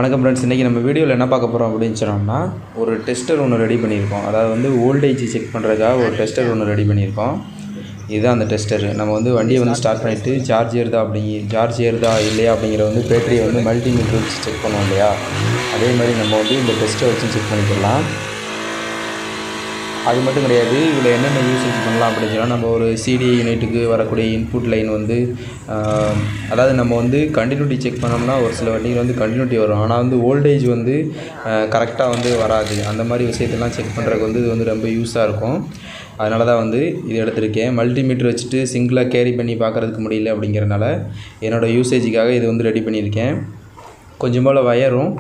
வணக்கம் ஃப்ரெண்ட்ஸ். இன்றைக்கி நம்ம வீடியோவில் என்ன பார்க்க போகிறோம் அப்படின்னு சொன்னோம்னா, ஒரு டெஸ்டர் ஒன்று ரெடி பண்ணியிருக்கோம். அதாவது வந்து வோல்டேஜ் செக் பண்ணுறதுக்காக ஒரு டெஸ்டர் ஒன்று ரெடி பண்ணியிருக்கோம். இதுதான் அந்த டெஸ்டர். நம்ம வந்து வண்டியை வந்து ஸ்டார்ட் பண்ணிவிட்டு சார்ஜ் ஏறுதா இல்லையா அப்படிங்கிற வந்து பேட்டரியை வந்து மல்டிமீட்டர் வச்சு செக் பண்ணுவோம் இல்லையா, அதே மாதிரி நம்ம வந்து இந்த டெஸ்ட்டை வச்சு செக் பண்ணிக்கலாம். அது மட்டும் கிடையாது, இதில் என்னென்ன யூசேஜ் பண்ணலாம் அப்படின்னு சொன்னால், நம்ம ஒரு சிடிஐ யூனிட்டுக்கு வரக்கூடிய இன்புட் லைன் வந்து அதாவது நம்ம வந்து கண்டினியூட்டி செக் பண்ணோம்னா ஒரு சில வண்டிகள் வந்து கண்டினியூட்டி வரும், ஆனால் வந்து வோல்டேஜ் வந்து கரெக்டாக வந்து வராது. அந்த மாதிரி விஷயத்தெல்லாம் செக் பண்ணுறதுக்கு வந்து இது வந்து ரொம்ப யூஸாக இருக்கும். அதனால தான் வந்து இது எடுத்திருக்கேன். மல்டிமீட்டர் வச்சுட்டு சிங்கிளாக கேரி பண்ணி பார்க்குறதுக்கு முடியல அப்படிங்கிறனால என்னோடய யூசேஜுக்காக இது வந்து ரெடி பண்ணியிருக்கேன். கொஞ்சம் போல் வயரும்,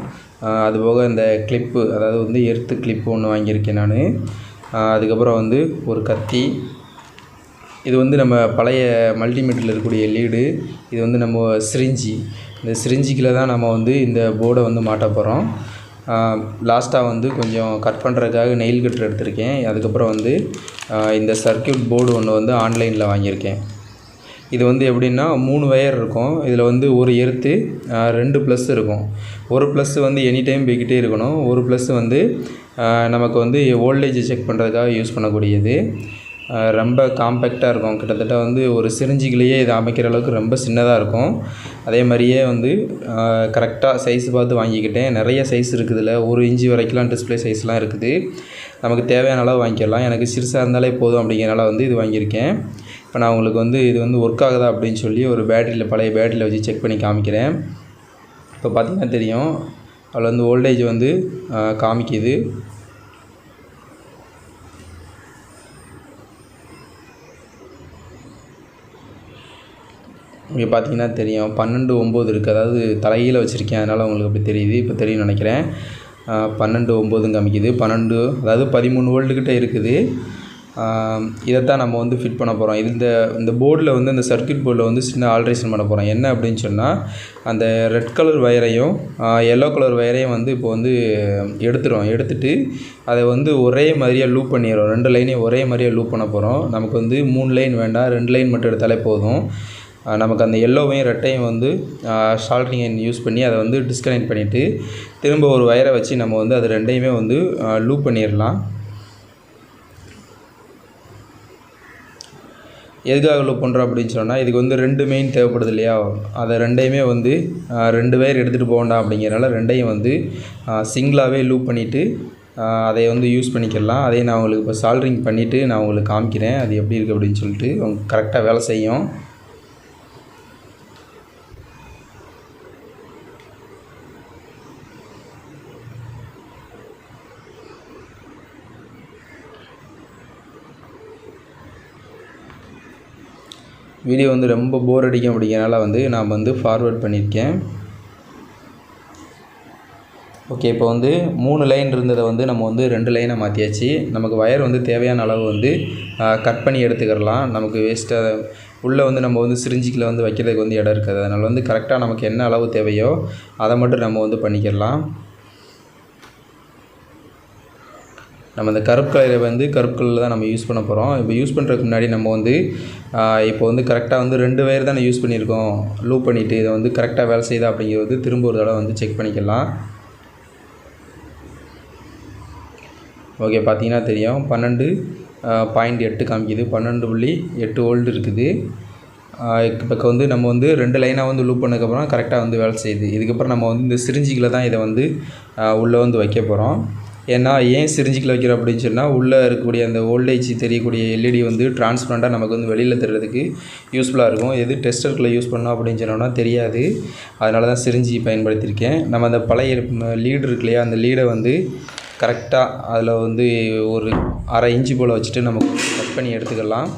அதுபோக இந்த கிளிப்பு, அதாவது வந்து எர்த்து கிளிப்பு ஒன்று வாங்கியிருக்கேன் நான். அதுக்கப்புறம் வந்து ஒரு கத்தி. இது வந்து நம்ம பழைய மல்டிமீட்டரில் இருக்கக்கூடிய லீடு. இது வந்து நம்ம சிரிஞ்சி, இந்த சிரிஞ்சிக்கில் தான் நம்ம வந்து இந்த போர்டை வந்து மாட்ட போகிறோம். லாஸ்ட்டாக வந்து கொஞ்சம் கட் பண்ணுறதுக்காக நெயில் கட்டர் எடுத்திருக்கேன். அதுக்கப்புறம் வந்து இந்த சர்க்கியூட் போர்டு ஒன்று வந்து ஆன்லைனில் வாங்கியிருக்கேன். இது வந்து எப்படின்னா 3 வயர் இருக்கும். இதில் வந்து ஒரு எர்த்து 2 ப்ளஸ் இருக்கும். ஒரு ப்ளஸ் வந்து எனி டைம் போய்கிட்டே இருக்கணும். ஒரு ப்ளஸ் வந்து நமக்கு வந்து வோல்டேஜ் செக் பண்ணுறதுக்காக யூஸ் பண்ணக்கூடியது. ரொம்ப காம்பேக்டாக இருக்கும். கிட்டத்தட்ட வந்து ஒரு சிரிஞ்சிக்கிலேயே இதை அமைக்கிற அளவுக்கு ரொம்ப சின்னதாக இருக்கும். அதே மாதிரியே வந்து கரெக்டாக சைஸ் பார்த்து வாங்கிக்கிட்டேன். நிறைய சைஸ் இருக்குது. இதில் 1 இன்ச்சு வரைக்கும்லாம் டிஸ்பிளே சைஸ்லாம் இருக்குது. நமக்கு தேவையான அளவு வாங்கிக்கலாம். எனக்கு சிறுசாக இருந்தாலே போதும் அப்படிங்கிறனால வந்து இது வாங்கியிருக்கேன். இப்போ நான் உங்களுக்கு வந்து இது வந்து ஒர்க் ஆகுதா அப்படின்னு சொல்லி ஒரு பழைய பேட்டரியில் வச்சு செக் பண்ணி காமிக்கிறேன். இப்போ பார்த்திங்கன்னா தெரியும், அதில் வந்து வோல்டேஜ் வந்து காமிக்குது. இங்கே பார்த்தீங்கன்னா தெரியும் 12:09 இருக்குது. அதாவது தலைகீழ வச்சுருக்கேன், அதனால் உங்களுக்கு அப்படி தெரியுது. இப்போ தெரியும்னு நினைக்கிறேன். 12:09 காமிக்குது. 12, அதாவது 13 வோல்ட்டுக்கிட்ட இருக்குது. இதைத்தான் நம்ம வந்து ஃபிட் பண்ண போகிறோம். இந்த போர்டில் வந்து இந்த சர்க்யூட் போர்டில் வந்து சின்ன ஆல்ட்ரேஷன் பண்ண போகிறோம். என்ன அப்படின்னு சொன்னால், அந்த ரெட் கலர் வயரையும் எல்லோ கலர் வயரையும் வந்து இப்போ வந்து எடுத்துட்டு அதை வந்து ஒரே மாதிரியாக லூப் பண்ணிடுறோம். 2 லைனையும் ஒரே மாதிரியாக லூப் பண்ண போகிறோம். நமக்கு வந்து 3 லைன் வேண்டாம், 2 லைன் மட்டும் எடுத்தாலே போதும். நமக்கு அந்த எல்லோவையும் ரெட்டையும் வந்து சால்ட்ரிங் அயன் யூஸ் பண்ணி அதை வந்து டிஸ்கனெக்ட் பண்ணிவிட்டு திரும்ப ஒரு வயரை வச்சு நம்ம வந்து அது ரெண்டையுமே வந்து லூப் பண்ணிடலாம். எதுக்காக லூப் பண்ணுறோம் அப்படின்னு சொன்னால், இதுக்கு வந்து 2 மெயின் தேவைப்படுது இல்லையா, அதை ரெண்டையுமே வந்து 2 வயர் எடுத்துகிட்டு போக வேண்டாம் அப்படிங்கிறனால ரெண்டையும் வந்து சிங்கிளாகவே லூப் பண்ணிவிட்டு அதை வந்து யூஸ் பண்ணிக்கலாம். அதே நான் உங்களுக்கு இப்போ சால்ட்ரிங் பண்ணிவிட்டு நான் உங்களுக்கு காமிக்கிறேன் அது எப்படி இருக்குது அப்படின்னு சொல்லிட்டு. கரெக்டாக வேலை செய்யும். வீடியோ வந்து ரொம்ப போர் அடிக்கும் அப்படிங்கிறனால வந்து நான் வந்து ஃபார்வேர்ட் பண்ணியிருக்கேன். ஓகே, இப்போ வந்து 3 லைன் இருந்ததை வந்து நம்ம வந்து 2 லைனை மாற்றியாச்சு. நமக்கு வயர் வந்து தேவையான அளவு வந்து கட் பண்ணி எடுத்துக்கிறலாம். நமக்கு வேஸ்ட்டாக உள்ளே வந்து நம்ம வந்து சிரிஞ்சிக்கில் வந்து வைக்கிறதுக்கு வந்து இடம் இருக்காது. அதனால் வந்து கரெக்டாக நமக்கு என்ன அளவு தேவையோ அதை மட்டும் நம்ம வந்து பண்ணிக்கிறலாம். நம்ம இந்த கருப்பு கலரில் தான் நம்ம யூஸ் பண்ண போகிறோம். இப்போ யூஸ் பண்ணுறதுக்கு முன்னாடி நம்ம வந்து இப்போ வந்து கரெக்டாக வந்து 2 வயர் தானே யூஸ் பண்ணியிருக்கோம். லூப் பண்ணிவிட்டு இதை வந்து கரெக்டாக வேலை செய்யுதா அப்படிங்கிறது திரும்ப ஒரு தடவை வந்து செக் பண்ணிக்கலாம். ஓகே, பார்த்தீங்கன்னா தெரியும் 12.8 காமிக்குது. 12.8 வோல்ட் இருக்குது. இப்போ வந்து நம்ம வந்து 2 லைனாக வந்து லூப் பண்ணதுக்கப்புறம் கரெக்டாக வந்து வேலை செய்யுது. இதுக்கப்புறம் நம்ம வந்து இந்த சிரிஞ்சிக்கில் தான் இதை வந்து உள்ளே வந்து வைக்க போகிறோம். ஏன் சிரிஞ்சிக்கில் வைக்கிறோம் அப்படின்னு சொன்னால், உள்ளே இருக்கக்கூடிய அந்த வோல்டேஜ் தெரியக்கூடிய எல்இடி வந்து டிரான்ஸ்பரண்ட்டாக நமக்கு வந்து வெளியில் தெரிகிறதுக்கு யூஸ்ஃபுல்லாக இருக்கும். எது டெஸ்டருக்குள்ளே யூஸ் பண்ணோம் அப்படின்னு சொன்னோம்னா தெரியாது. அதனால தான் சிரிஞ்சி பயன்படுத்தியிருக்கேன். நம்ம அந்த பழைய லீடு இருக்கு இல்லையா, அந்த லீடை வந்து கரெக்டாக அதில் வந்து ஒரு 1/2 இன்ச்சு போல் வச்சுட்டு நம்ம கட் பண்ணி எடுத்துக்கலாம்.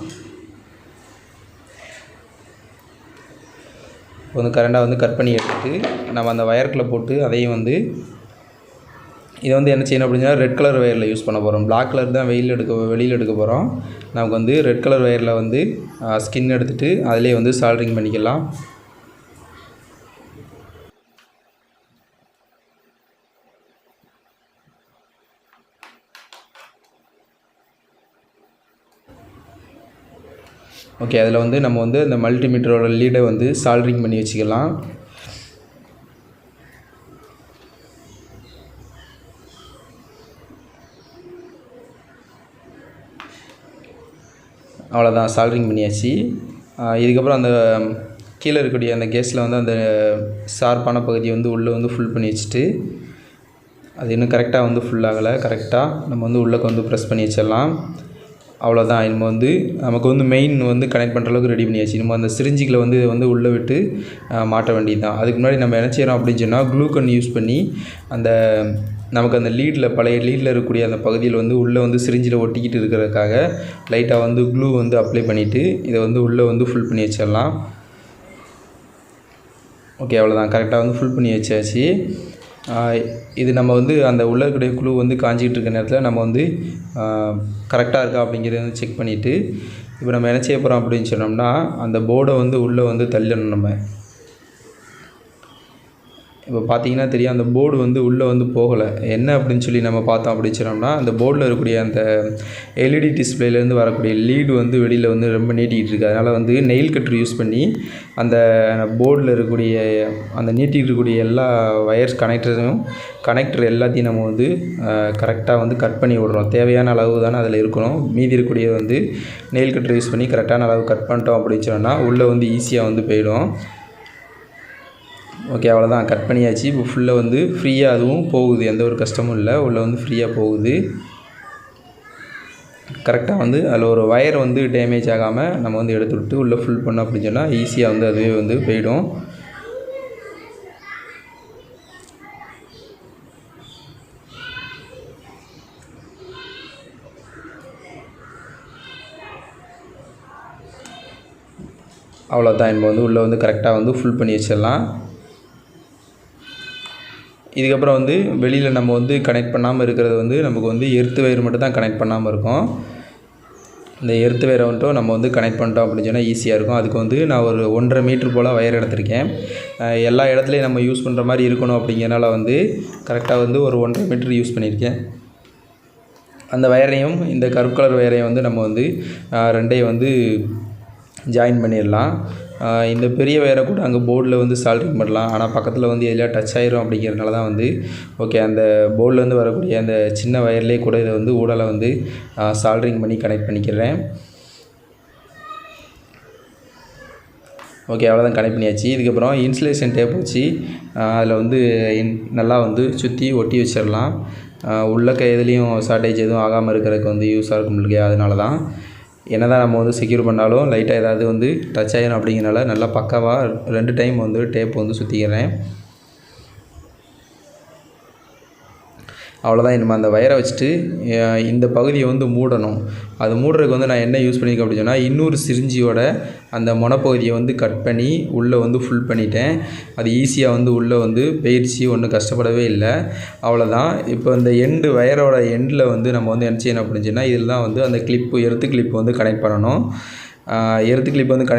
வந்து கரெண்டாக வந்து கட் பண்ணி எடுத்துட்டு நம்ம அந்த வயருக்குள்ளே போட்டு அதையும் வந்து இதை வந்து என்ன செய்யணும் அப்படின்னா, ரெட் கலர் வயரில் யூஸ் பண்ண போகிறோம். பிளாக் கலர் தான் வெளியில் எடுக்க போகிறோம். நமக்கு வந்து ரெட் கலர் வயரில் வந்து ஸ்கின் எடுத்துகிட்டு அதிலே வந்து சால்ட்ரிங் பண்ணிக்கலாம். ஓகே, அதில் வந்து நம்ம வந்து அந்த மல்டிமீட்டரோட லீடை வந்து சால்ட்ரிங் பண்ணி வச்சுக்கலாம். அவ்வளோதான், சால்ட்ரிங் பண்ணியாச்சு. இதுக்கப்புறம் அந்த கீழே இருக்கக்கூடிய அந்த கேஸில் வந்து அந்த ஷார்ப்பான பகுதியை வந்து உள்ளே வந்து ஃபுல் பண்ணி வச்சுட்டு, அது இன்னும் கரெக்டாக வந்து ஃபுல் ஆகலை, கரெக்டாக நம்ம வந்து உள்ளே வந்து ப்ரெஸ் பண்ணி வச்சிடலாம். அவ்வளோதான். நம்ம வந்து நமக்கு வந்து மெயின் வந்து கனெக்ட் பண்ணுற அளவுக்கு ரெடி பண்ணியாச்சு. நம்ம அந்த சிரிஞ்சிக்கில் வந்து உள்ளே விட்டு மாட்ட வேண்டியது தான். அதுக்கு முன்னாடி நம்ம என்ன செய்கிறோம் அப்படின்னு சொன்னால், க்ளூ கன் யூஸ் பண்ணி அந்த நமக்கு அந்த பழைய லீடில் இருக்கக்கூடிய அந்த பகுதியில் வந்து உள்ளே வந்து சிரிஞ்சில் ஒட்டிக்கிட்டு இருக்கிறதுக்காக லைட்டாக வந்து க்ளூ வந்து அப்ளை பண்ணிவிட்டு இதை வந்து உள்ளே வந்து ஃபுல் பண்ணி வச்சிடலாம். ஓகே, அவ்வளோதான். கரெக்டாக வந்து ஃபுல் பண்ணி வச்சாச்சு. இது நம்ம வந்து அந்த உள்ளே இருக்கக்கூடிய க்ளூ வந்து காஞ்சிக்கிட்டு இருக்க நேரத்தில் நம்ம வந்து கரெக்டாக இருக்கா அப்படிங்கிறத வந்து செக் பண்ணிவிட்டு, இப்போ நம்ம என்ன செய்ய போகிறோம் அப்படின்னு சொன்னோம்னா, அந்த போர்டை வந்து உள்ளே வந்து தள்ளணும் நம்ம. இப்போ பார்த்தீங்கன்னா தெரியும், அந்த போர்டு வந்து உள்ளே வந்து போகலை. என்ன அப்படின்னு சொல்லி நம்ம பார்த்தோம் அப்படின்னு சொன்னோம்னா, அந்த போர்டில் இருக்கக்கூடிய அந்த எல்இடி டிஸ்பிளேலேருந்து வரக்கூடிய லீடு வந்து வெளியில் வந்து ரொம்ப நீட்டிக்கிட்டு இருக்குது. அதனால் வந்து நெயில் கட்டர் யூஸ் பண்ணி அந்த போர்டில் இருக்கக்கூடிய அந்த நீட்டிகிட்டு இருக்கக்கூடிய எல்லா வயர்ஸ் கனெக்டர் எல்லாத்தையும் நம்ம வந்து கரெக்டாக வந்து கட் பண்ணி விடுறோம். தேவையான அளவு தானே அதில் இருக்கணும். மீதி இருக்கக்கூடிய வந்து நெயில் கட்டர் யூஸ் பண்ணி கரெக்டான அளவு கட் பண்ணிட்டோம் அப்படின்னு சொன்னோம்னா உள்ளே வந்து ஈஸியாக வந்து போயிடும். ஓகே, அவ்வளோதான். கட் பண்ணியாச்சு. இப்போ ஃபுல்லாக வந்து ஃப்ரீயாக அதுவும் போகுது, எந்த ஒரு கஷ்டமும் இல்லை. உள்ளே வந்து ஃப்ரீயாக போகுது. கரெக்டாக வந்து அதில் ஒரு வயர் வந்து டேமேஜ் ஆகாமல் நம்ம வந்து எடுத்து விட்டு உள்ளே ஃபுல் பண்ணோம் அப்படின்னு சொன்னால் ஈஸியாக வந்து அதுவே வந்து போயிடும். அவ்வளோதான். நம்ம வந்து உள்ளே வந்து கரெக்டாக வந்து ஃபுல் பண்ணி வச்சிடலாம். இதுக்கப்புறம் வந்து வெளியில் நம்ம வந்து கனெக்ட் பண்ணாமல் இருக்கிறது வந்து நமக்கு வந்து எர்த் வயர் மட்டும் தான் கனெக்ட் பண்ணாமல் இருக்கும். இந்த எர்த் வயரை மட்டும் நம்ம வந்து கனெக்ட் பண்ணிட்டோம் அப்படின்னு சொன்னால் ஈஸியாக இருக்கும். அதுக்கு வந்து நான் ஒரு 1.5 மீட்டர் போல் வயர் எடுத்திருக்கேன். எல்லா இடத்துலையும் நம்ம யூஸ் பண்ணுற மாதிரி இருக்கணும் அப்படிங்கிறனால வந்து கரெக்டாக வந்து ஒரு 1.5 மீட்டர் யூஸ் பண்ணியிருக்கேன். அந்த வயரையும் இந்த கருப்பு கலர் வயரையும் வந்து நம்ம வந்து ரெண்டையும் வந்து ஜாயின் பண்ணிடலாம். இந்த பெரிய வயரை கூட அங்கே போர்டில் வந்து சால்ட்ரிங் பண்ணலாம். ஆனால் பக்கத்தில் வந்து எதுலையா டச் ஆயிரும் அப்படிங்கிறதுனால தான் வந்து ஓகே, அந்த போர்டிலேருந்து வரக்கூடிய அந்த சின்ன வயர்லேயே கூட இதை வந்து ஊடால வந்து சால்ட்ரிங் பண்ணி கனெக்ட் பண்ணிக்கிறேன். ஓகே, அவ்வளோதான். கனெக்ட் பண்ணியாச்சு. இதுக்கப்புறம் இன்சுலேஷன் டேப் வச்சு அதில் வந்து நல்லா வந்து சுற்றி ஒட்டி வச்சிடலாம். உள்ளக்க எதுலேயும் ஷார்ட்டேஜ் எதுவும் ஆகாமல் இருக்கிறதுக்கு வந்து யூஸாக இருக்கும் இல்லையா, அதனால தான். என்ன தான் நம்ம வந்து செக்யூர் பண்ணாலும் லைட்டாக ஏதாவது வந்து டச் ஆகிடும் அப்படிங்கிறனால நல்லா பக்காவாக 2 டைம் வந்து டேப் வந்து சுற்றிக்கிறேன். அவ்வளோதான். நம்ம அந்த வயரை வச்சுட்டு இந்த பகுதியை வந்து மூடணும். அது மூடுறதுக்கு வந்து நான் என்ன யூஸ் பண்ணியிருக்கேன் அப்படின்னு சொன்னால், இன்னொரு சிரிஞ்சியோட அந்த முனைப்பகுதியை வந்து கட் பண்ணி உள்ளே வந்து ஃபுல் பண்ணிட்டேன். அது ஈஸியாக வந்து உள்ளே வந்து போயிடுச்சு, ஒன்றும் கஷ்டப்படவே இல்லை. அவ்வளோதான். இப்போ இந்த வயரோட எண்டில் வந்து நம்ம வந்து என்ன செய்யணும் அப்படின்னு சொன்னால், இதில் தான் வந்து அந்த எர்த்து கிளிப்பு வந்து கனெக்ட் பண்ணணும். எர்த்து கிளிப் வந்து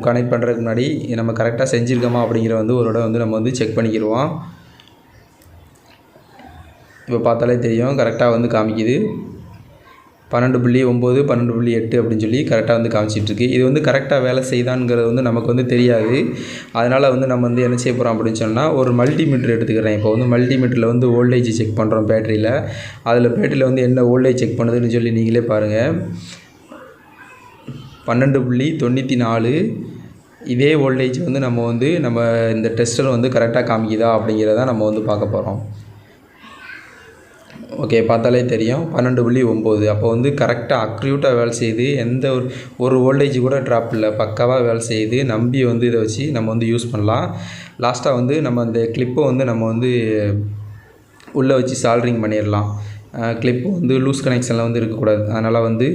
கனெக்ட் பண்ணுறதுக்கு முன்னாடி நம்ம கரெக்டாக செஞ்சுருக்கோமா அப்படிங்கிற வந்து ஒரு இடம் வந்து நம்ம வந்து செக் பண்ணிக்கிடுவோம். இப்போ பார்த்தாலே தெரியும், கரெக்டாக வந்து காமிக்குது 12.9 12.8 அப்படின்னு சொல்லி கரெக்டாக வந்து காமிச்சிட்ருக்கு. இது வந்து கரெக்டாக வேலை செய்தான்ங்கிறது வந்து நமக்கு வந்து தெரியாது. அதனால் வந்து நம்ம வந்து என்ன செய்ய போகிறோம் அப்படின்னு சொன்னால், ஒரு மல்டிமீட்டர் எடுத்துக்கிறேன். இப்போ வந்து மல்டிமீட்டரில் வந்து வோல்டேஜ் செக் பண்ணுறோம் பேட்டரியில். அதில் பேட்டரியில் வந்து என்ன வோல்டேஜ் செக் பண்ணுதுன்னு சொல்லி நீங்களே பாருங்கள். 12.94 இதே வோல்டேஜ் வந்து நம்ம இந்த டெஸ்டர் வந்து கரெக்டாக காமிக்குதா அப்படிங்கிறத நம்ம வந்து பார்க்க போகிறோம். ஓகே, பார்த்தாலே தெரியும் 12.9. அப்போ வந்து கரெக்டாக அக்யூரேட்டாக வேலை செய்யுது. எந்த ஒரு வோல்டேஜ் கூட ட்ராப் இல்லை, பக்காவாக வேலை செய்யுது. நம்பி வந்து இதை வச்சு நம்ம வந்து யூஸ் பண்ணலாம். லாஸ்ட்டாக வந்து நம்ம அந்த கிளிப்பை வந்து நம்ம வந்து உள்ளே வச்சு சால்ட்ரிங் பண்ணிடலாம். கிளிப்பு வந்து லூஸ் கனெக்ஷனில் வந்து இருக்கக்கூடாது. அதனால் வந்து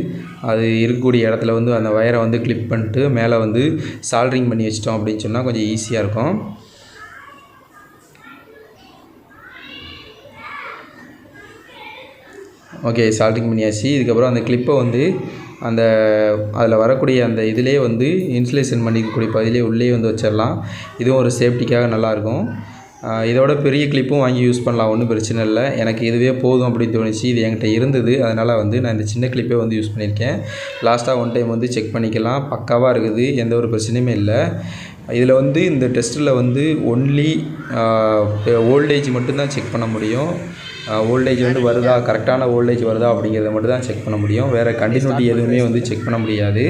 அது இருக்கக்கூடிய இடத்துல வந்து அந்த வயரை வந்து கிளிப் பண்ணிட்டு மேலே வந்து சால்ட்ரிங் பண்ணி வச்சிட்டோம் அப்படின்னு சொன்னால் கொஞ்சம் ஈஸியாக இருக்கும். ஓகே, சால்ட்ரிங் பண்ணியாச்சு. இதுக்கப்புறம் அந்த கிளிப்பை வந்து அதில் வரக்கூடிய அந்த இதிலே வந்து இன்சுலேஷன் பண்ணிக்கக்கூடிய பகுதியிலே உள்ளே வந்து வச்சிடலாம். இதுவும் ஒரு சேஃப்டிக்காக நல்லாயிருக்கும். இதோட பெரிய கிளிப்பும் வாங்கி யூஸ் பண்ணலாம், ஒன்றும் பிரச்சனை இல்லை. எனக்கு இதுவே போதும் அப்படின்னு தோணுச்சு. இது என்கிட்ட இருந்தது, அதனால் வந்து நான் இந்த சின்ன கிளிப்பே வந்து யூஸ் பண்ணியிருக்கேன். லாஸ்ட்டாக 1 டைம் வந்து செக் பண்ணிக்கலாம். பக்காவாக இருக்குது, எந்த ஒரு பிரச்சனையுமே இல்லை. இதில் வந்து இந்த டெஸ்ட்டில் வந்து ஒன்லி ஓல்டேஜ் மட்டும்தான் செக் பண்ண முடியும். ஓல்டேஜ் வந்து வருதா, கரெக்டான ஓல்டேஜ் வருதா அப்படிங்கிறத மட்டும் தான் செக் பண்ண முடியும். வேறு கண்டினியூட்டி எதுவுமே வந்து செக் பண்ண முடியாது.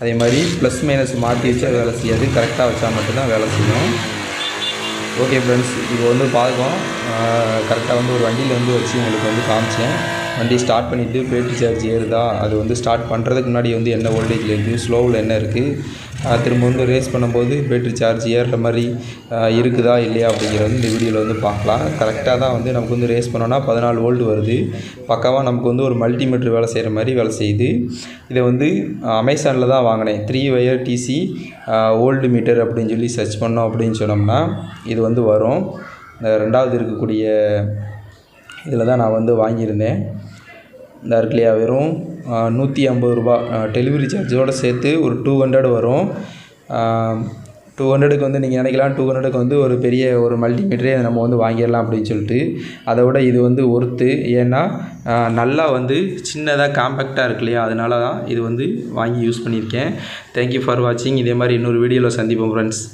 அதே மாதிரி ப்ளஸ் மைனஸ் மாற்றி வச்சா வேலை செய்யாது, கரெக்டாக வச்சா மட்டும்தான் வேலை செய்யும். ஓகே ஃப்ரெண்ட்ஸ், இப்போ வந்து பார்ப்போம். கரெக்டாக வந்து ஒரு வண்டியில் வந்து வச்சு உங்களுக்கு வந்து காமிச்சேன். வண்டி ஸ்டார்ட் பண்ணிவிட்டு பேட்டரி சார்ஜ் ஏறுதா, அது வந்து ஸ்டார்ட் பண்ணுறதுக்கு முன்னாடி வந்து என்ன வோல்டேஜில் இருக்குது, ஸ்லோவில் என்ன இருக்குது, திரும்ப வந்து ரேஸ் பண்ணும்போது பேட்டரி சார்ஜ் ஏறுற மாதிரி இருக்குதா இல்லையா அப்படிங்கிறது வந்து இந்த வீடியோவில் வந்து பார்க்கலாம். கரெக்டாக தான் வந்து நமக்கு வந்து ரேஸ் பண்ணோன்னா 14 வோல்ட் வருது. பக்காவாக நமக்கு வந்து ஒரு மல்டிமீட்டர் வேலை செய்கிற மாதிரி வேலை செய்யுது. இதை வந்து அமேசானில் தான் வாங்கினேன். 3 wire டிசி ஓல்டு மீட்டர் அப்படின்னு சொல்லி சர்ச் பண்ணோம் அப்படின்னு சொன்னோம்னா இது வந்து வரும். இந்த 2வது இருக்கக்கூடிய இதில் தான் நான் வந்து வாங்கியிருந்தேன். இந்த இருக்கு இல்லையா, வெறும் 150 ரூபா டெலிவரி சார்ஜோடு சேர்த்து ஒரு 200 வரும். 200க்கு வந்து நீங்கள் நினைக்கலாம் 200க்கு வந்து ஒரு பெரிய ஒரு மல்டிமீட்டரே நம்ம வந்து வாங்கிடலாம் அப்படின்னு சொல்லிட்டு. அதை விட இது வந்து ஒர்த்து. ஏன்னா நல்லா வந்து சின்னதாக காம்பேக்டாக இருக்கு இல்லையா, அதனால தான் இது வந்து வாங்கி யூஸ் பண்ணியிருக்கேன். தேங்க்யூ ஃபார் வாட்சிங். இதே மாதிரி இன்னொரு வீடியோவில் சந்திப்போம் ஃப்ரெண்ட்ஸ்.